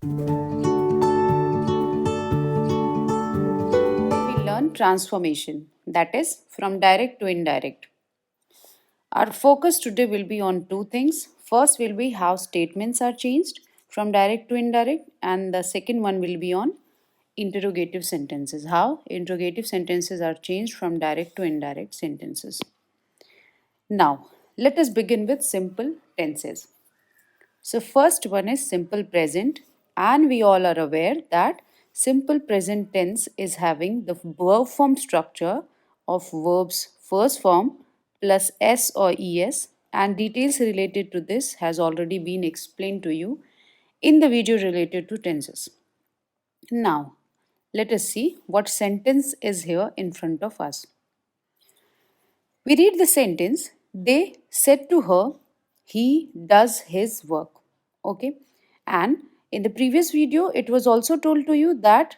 We learn transformation, that is, from direct to indirect. Our focus today will be on two things. First will be how statements are changed from direct to indirect, and the second one will be on interrogative sentences. How interrogative sentences are changed from direct to indirect sentences. Now, let us begin with simple tenses. So, first one is simple present, and we all are aware that simple present tense is having the verb form structure of verbs first form plus s or es, and details related to this has already been explained to you in the video related to tenses. Now, let us see what sentence is here in front of us. We read the sentence, they said to her, he does his work. Okay. And in the previous video, it was also told to you that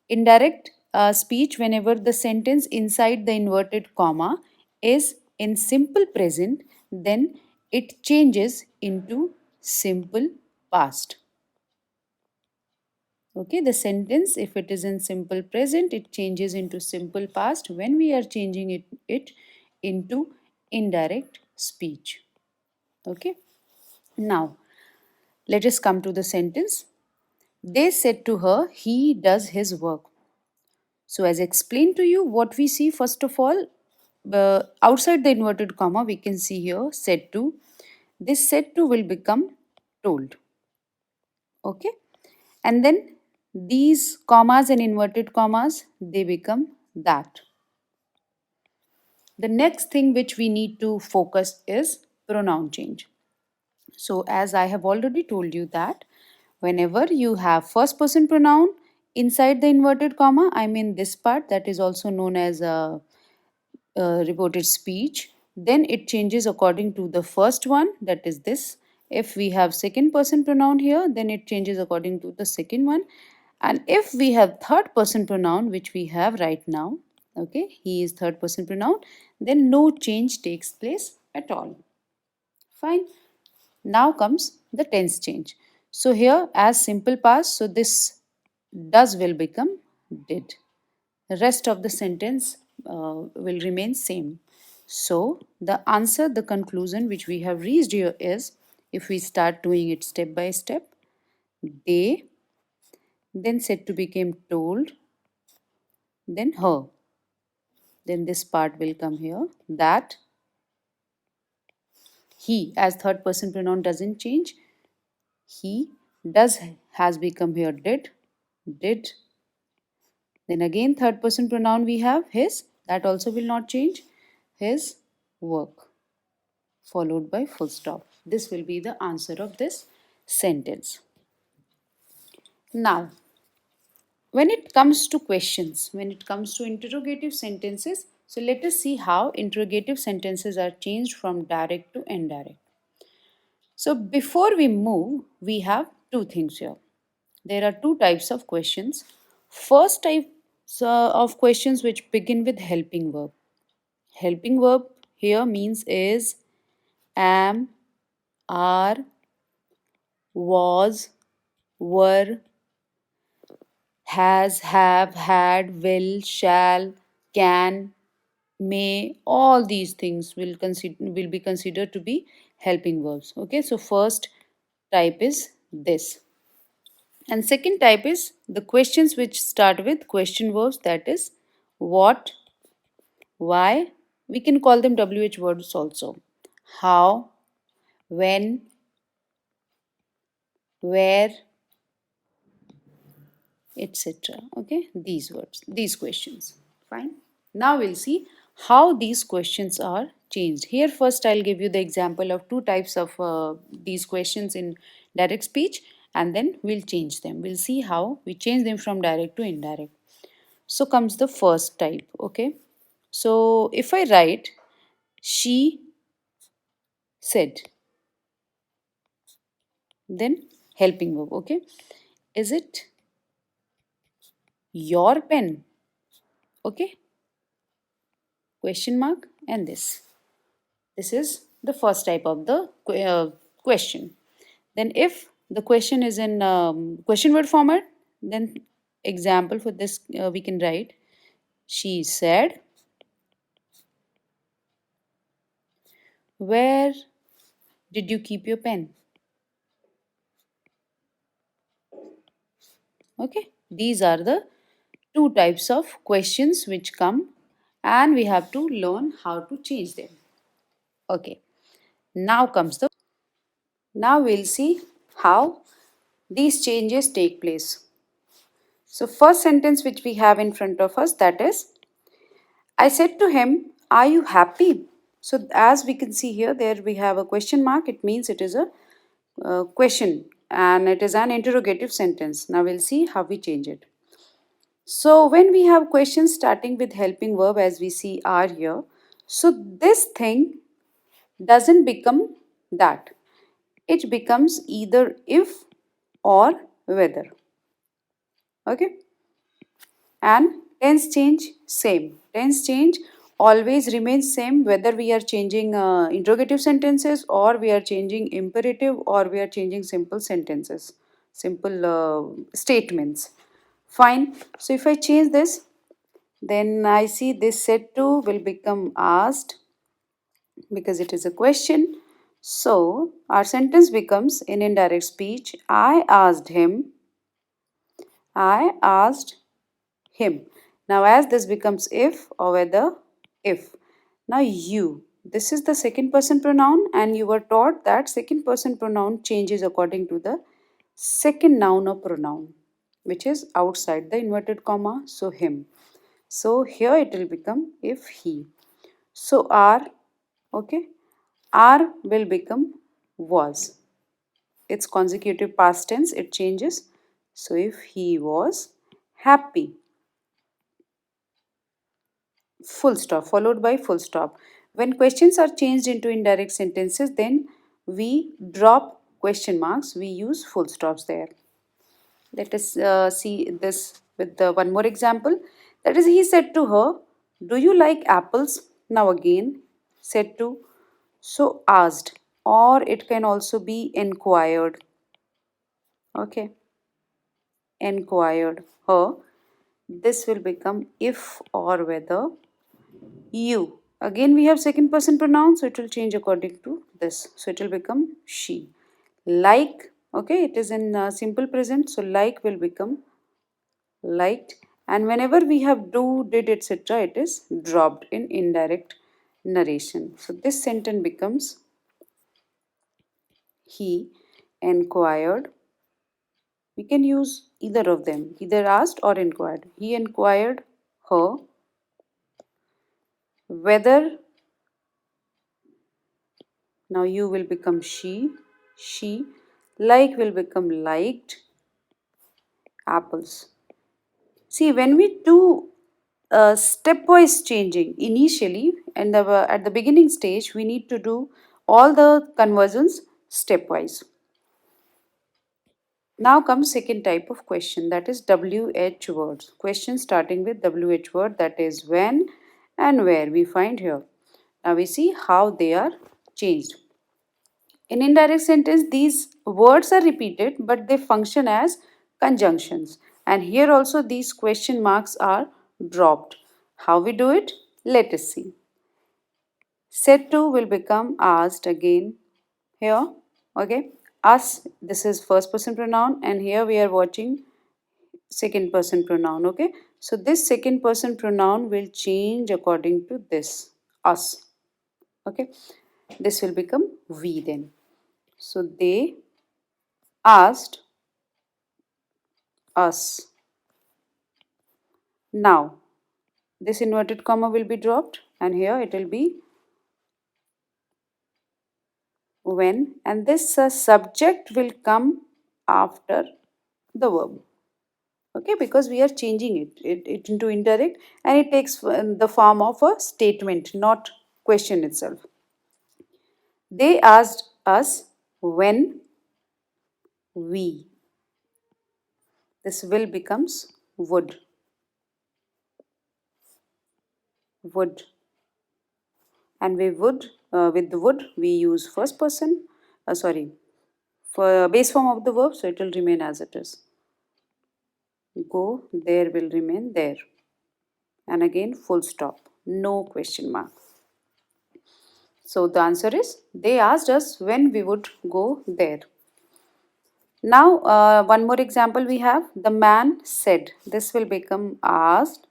indirect speech, whenever the sentence inside the inverted comma is in simple present, then it changes into simple past. Okay, the sentence, if it is in simple present, it changes into simple past when we are changing it into indirect speech. Okay, now let us come to the sentence. They said to her, he does his work. So, as explained to you, what we see first of all, outside the inverted comma, we can see here said to. This said to will become told. Okay, and then these commas and inverted commas, they become that. The next thing which we need to focus is pronoun change. So, as I have already told you that whenever you have first person pronoun inside the inverted comma, I mean this part that is also known as a reported speech, then it changes according to the first one, that is this. If we have second person pronoun here, then it changes according to the second one. And if we have third person pronoun, which we have right now, okay, he is third person pronoun, then no change takes place at all. Fine. Now comes the tense change. So here as simple past, so this does will become did. The rest of the sentence will remain same. So the answer, the conclusion which we have reached here is, if we start doing it step by step, they, then said to became told, then her. Then this part will come here, that he as third person pronoun doesn't change. He does has become here did. Then again third person pronoun we have his, that also will not change. His work followed by full stop. This will be the answer of this sentence. Now, when it comes to questions, when it comes to interrogative sentences, so let us see how interrogative sentences are changed from direct to indirect. So before we move, we have two things here. There are two types of questions. First type of questions which begin with helping verb. Helping verb here means is, am, are, was, were, has, have, had, will, shall, can, may, all these things will be considered to be helping verbs. Okay, so first type is this. And second type is the questions which start with question verbs, that is what, why, we can call them WH words also. How, when, where, etc. Okay, these words, these questions. Fine. Now we'll see how these questions are changed. Here first I'll give you the example of two types of these questions in direct speech, and then we'll change them. We'll see how we change them from direct to indirect. So comes the first type. Okay, so if I write she said, then helping verb. Okay, is it your pen? Okay, question mark, and this is the first type of the question. Then if The question is in question word format. Then example for this we can write, she said, where did you keep your pen? Okay, these are the two types of questions which come, and we have to learn how to change them. Okay, now comes the now we'll see how these changes take place. So first sentence which we have in front of us, that is, I said to him, are you happy? So as we can see here, there we have a question mark. It means it is a question and it is an interrogative sentence. Now we'll see how we change it. So when we have questions starting with helping verb, as we see are here, so this thing doesn't become that. It becomes either if or whether. Okay, and tense change same. Tense change always remains same whether we are changing interrogative sentences, or we are changing imperative, or we are changing simple sentences, simple statements. Fine. So if I change this, then I see this said to will become asked because it is a question. So our sentence becomes in indirect speech, I asked him. Now, as this becomes if or whether, if. Now, you. This is the second person pronoun, and you were taught that second person pronoun changes according to the second noun or pronoun, which is outside the inverted comma, so him. So, here it will become if he. So, are, okay, are will become was. It's consecutive past tense, it changes. So, if he was happy, full stop followed by full stop. When questions are changed into indirect sentences, then we drop question marks, we use full stops there. Let us see this with the one more example. That is, he said to her, do you like apples? Now again, said to, so asked, or it can also be inquired. Okay, inquired her. This will become if or whether. You. Again, we have second person pronoun, so it will change according to this. So it will become she. Like, okay, it is in simple present, so like will become liked. And whenever we have do, did, etc., it is dropped in indirect narration. So this sentence becomes he inquired. We can use either of them, either asked or inquired. He inquired her whether. Now you will become she, she, like will become liked, apples. See, when we do stepwise changing initially and at the beginning stage, we need to do all the conversions stepwise. Now comes second type of question, that is WH words. Question starting with WH word, that is when and where we find here. Now we see how they are changed. In indirect sentence, these words are repeated but they function as conjunctions. And here also these question marks are dropped. How we do it? Let us see. Said to will become asked again here. Okay. Us, this is first person pronoun, and here we are watching second person pronoun. Okay. So this second person pronoun will change according to this. Us. Okay. This will become we then. So they asked us. Now, this inverted comma will be dropped, and here it will be when, and this subject will come after the verb. Okay, because we are changing it into indirect, and it takes the form of a statement, not question itself. They asked us when we. This will becomes would. Would. And we would, with the would, we use first person, sorry, for base form of the verb, so it will remain as it is. Go there will remain there. And again, full stop, no question mark. So the answer is they asked us when we would go there. Now, one more example we have. The man said. This will become asked.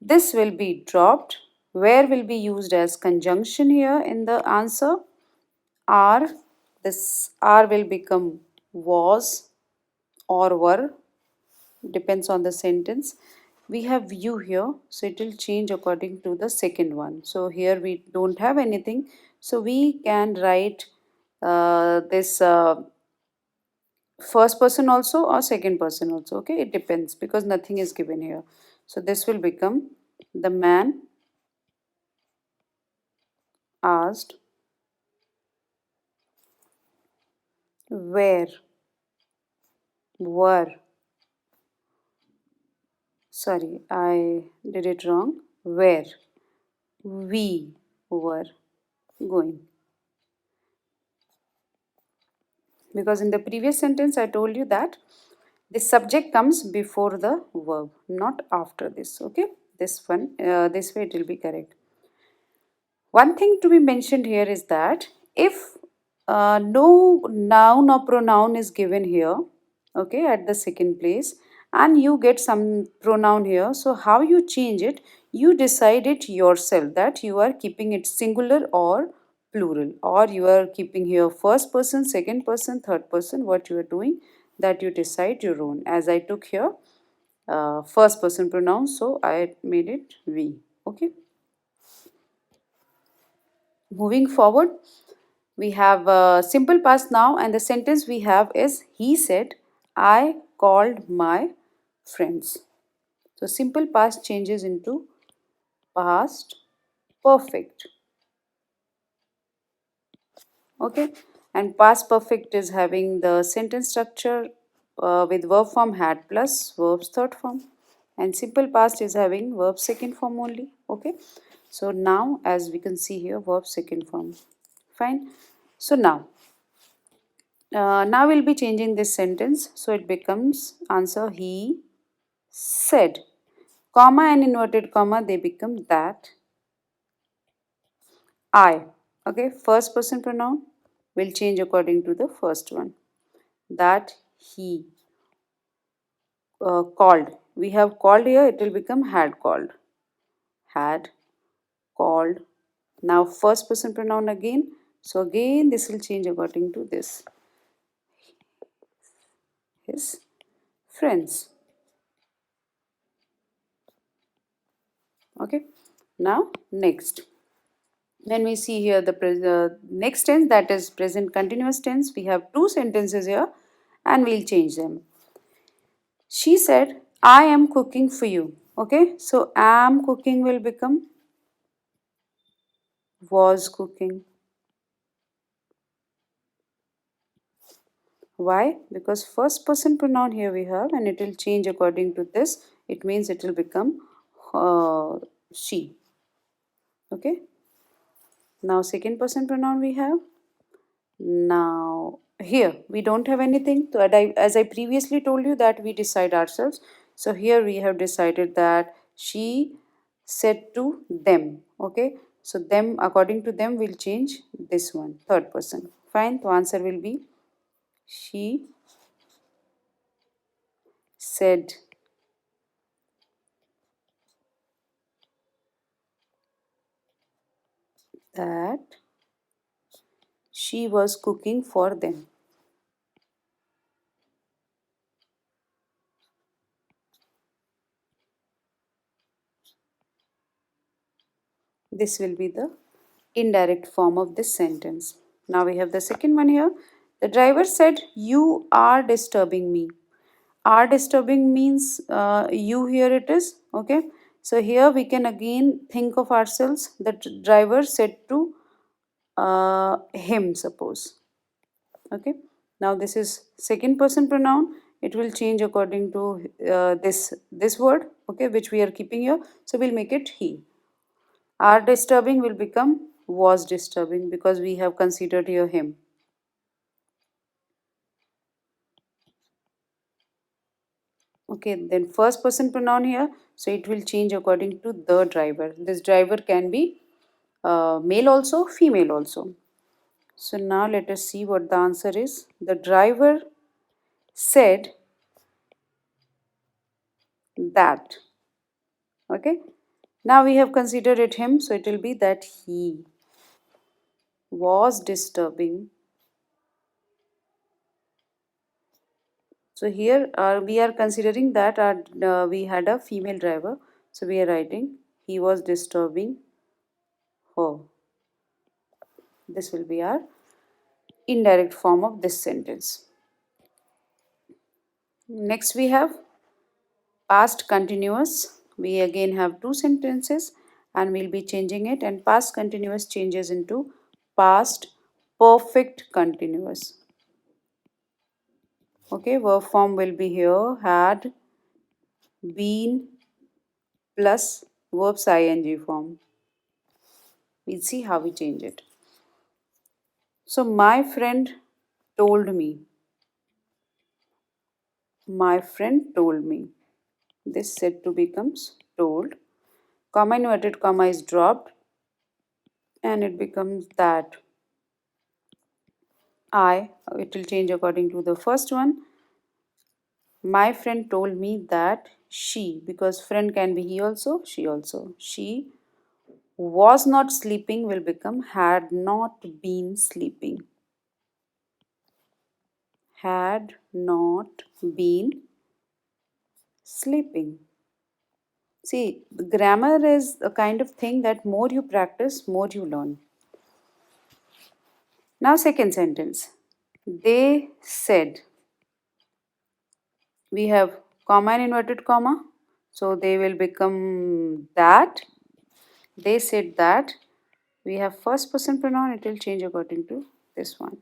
This will be dropped. Where will be used as conjunction here in the answer? Are. This are will become was or were. Depends on the sentence. We have you here, so it will change according to the second one. So here we don't have anything, so we can write this first person also or second person also. Okay, it depends because nothing is given here. So this will become the man asked where were, sorry, I did it wrong, where we were going. Because in the previous sentence I told you that the subject comes before the verb, not after this. Okay, this one, this way it will be correct. One thing to be mentioned here is that if no noun or pronoun is given here, okay, at the second place, and you get some pronoun here, so how you change it, you decide it yourself, that you are keeping it singular or plural, or you are keeping here first person, second person, third person, what you are doing, that you decide your own. As I took here first person pronoun, so I made it we. Okay. Moving forward, we have simple past now, and the sentence we have is he said, I called my friends. So simple past changes into past perfect. Okay, and past perfect is having the sentence structure with verb form had plus verbs third form, and simple past is having verb second form only. Okay, so now as we can see here, verb second form. Fine. So now we'll be changing this sentence, so it becomes answer he said, comma and inverted comma, they become that I. Okay, first person pronoun will change according to the first one, that he called. We have called here, it will become had called. Had called. Now first person pronoun again, so again this will change according to this, his friends. Okay, now next, when we see here the next tense, that is present continuous tense, we have two sentences here and we'll change them. She said, I am cooking for you. Okay, so am cooking will become was cooking. Why? Because first person pronoun here we have, and it will change according to this. It means it will become she. Okay, now second person pronoun we have. Now here we don't have anything, so as I previously told you that we decide ourselves. So here we have decided that she said to them. Okay, so them, according to them, will change this one, third person. Fine, the answer will be she said that she was cooking for them. This will be the indirect form of this sentence. Now we have the second one here. The driver said, you are disturbing me. Are disturbing means you, here it is. Okay, so here we can again think of ourselves. The driver said to him, suppose. Okay, now this is second person pronoun. It will change according to this word, okay, which we are keeping here. So we'll make it he. Are disturbing will become was disturbing because we have considered here him. Okay, then first person pronoun here, so it will change according to the driver. This driver can be male also, female also. So now let us see what the answer is. The driver said that. Okay, now we have considered it him, so it will be that he was disturbing. So here we are considering that we had a female driver, so we are writing he was disturbing her. This will be our indirect form of this sentence. Next we have past continuous. We again have two sentences and we'll be changing it, and past continuous changes into past perfect continuous. Okay, verb form will be here had, been plus verbs ing form. We'll see how we change it. So my friend told me. My friend told me. This said to becomes told. Comma inverted comma is dropped and it becomes that. It will change according to the first one. My friend told me that she, because friend can be he also, she also. She was not sleeping will become had not been sleeping. Had not been sleeping. See, grammar is a kind of thing that more you practice, more you learn. Now, second sentence. They said. We have comma and inverted comma. So they will become that. They said that. We have first person pronoun. It will change according to this one.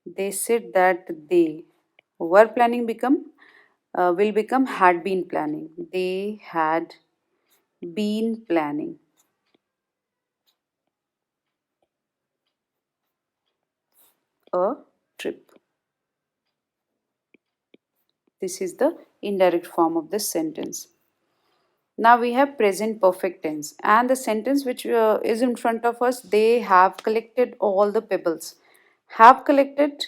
They said that they were planning will become had been planning. They had been planning a trip. This is the indirect form of this sentence. Now we have present perfect tense, and the sentence which is in front of us, they have collected all the pebbles. Have collected,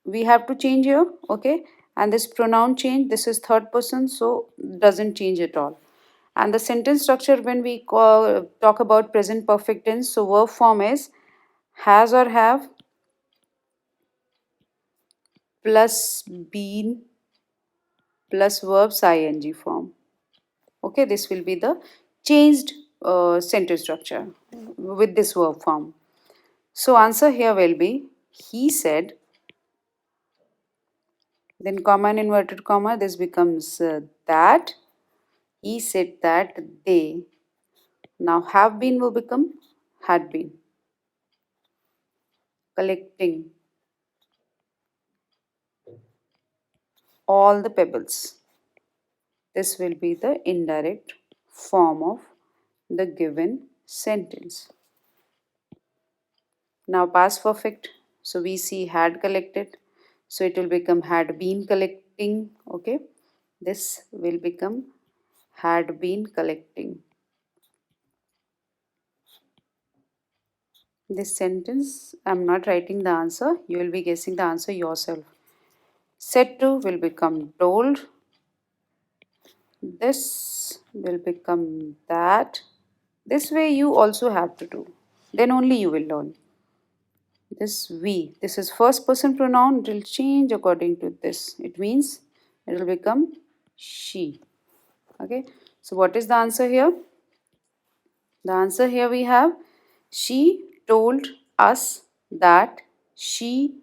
we have to change here, okay? And this pronoun change, this is third person, so doesn't change at all. And the sentence structure when we talk about present perfect tense, so verb form is has or have plus been plus verbs ing form. Okay, this will be the changed sentence structure with this verb form. So answer here will be he said, then comma and inverted comma, this becomes that. He said that they. Now have been will become had been. Collecting all the pebbles. This will be the indirect form of the given sentence. Now past perfect. So we see had collected. So it will become had been collecting. Okay. This will become had been collecting. This sentence, I'm not writing the answer. You will be guessing the answer yourself. Said to will become told. This will become that. This way you also have to do. Then only you will learn. This we, this is first person pronoun, it will change according to this. It means it will become she. Okay, so what is the answer here? The answer here we have she told us that she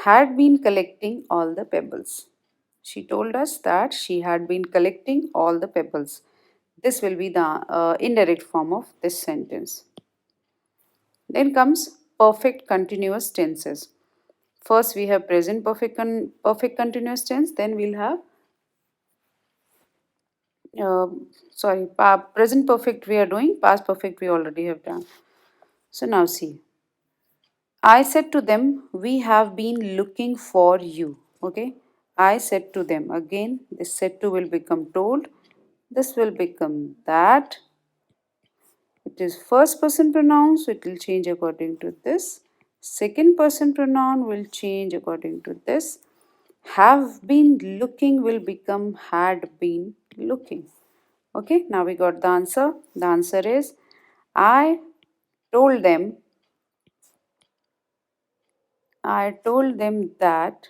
had been collecting all the pebbles. She told us that she had been collecting all the pebbles. This will be the indirect form of this sentence. Then comes perfect continuous tenses. First, we have present perfect, perfect continuous tense. Then we'll have, uh, present perfect we are doing, past perfect we already have done. So now see. I said to them, we have been looking for you. Okay. I said to them. Again, this said to will become told. This will become that. It is first person pronoun, so it will change according to this. Second person pronoun will change according to this. Have been looking will become had been looking. Okay, now we got the answer. The answer is I told them, I told them that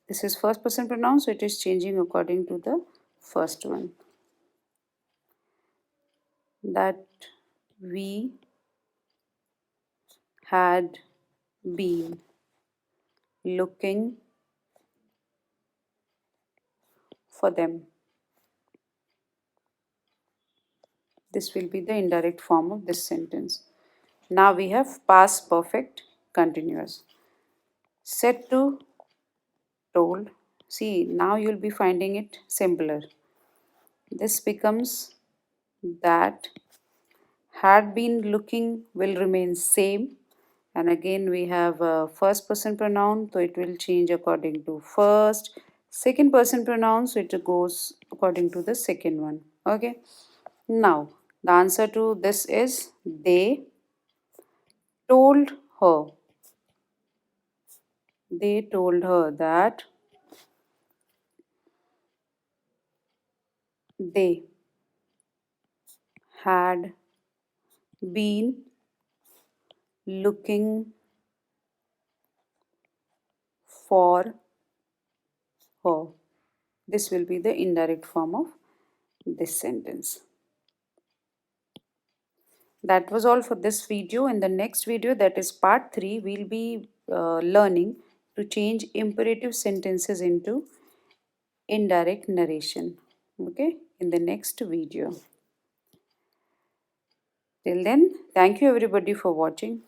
this is first person pronoun, so it is changing according to the first one. That we had been looking for them. This will be the indirect form of this sentence. Now we have past perfect continuous. Said to, told. See, now you'll be finding it simpler. This becomes that, had been looking will remain same, and again we have a first person pronoun, so it will change according to first. Second person pronoun, so it goes according to the second one. Okay, now the answer to this is they told her. They told her that they had been looking for her. This will be the indirect form of this sentence. That was all for this video. In the next video, that is part 3, we'll be learning to change imperative sentences into indirect narration. Okay, in the next video. Till then, thank you everybody for watching.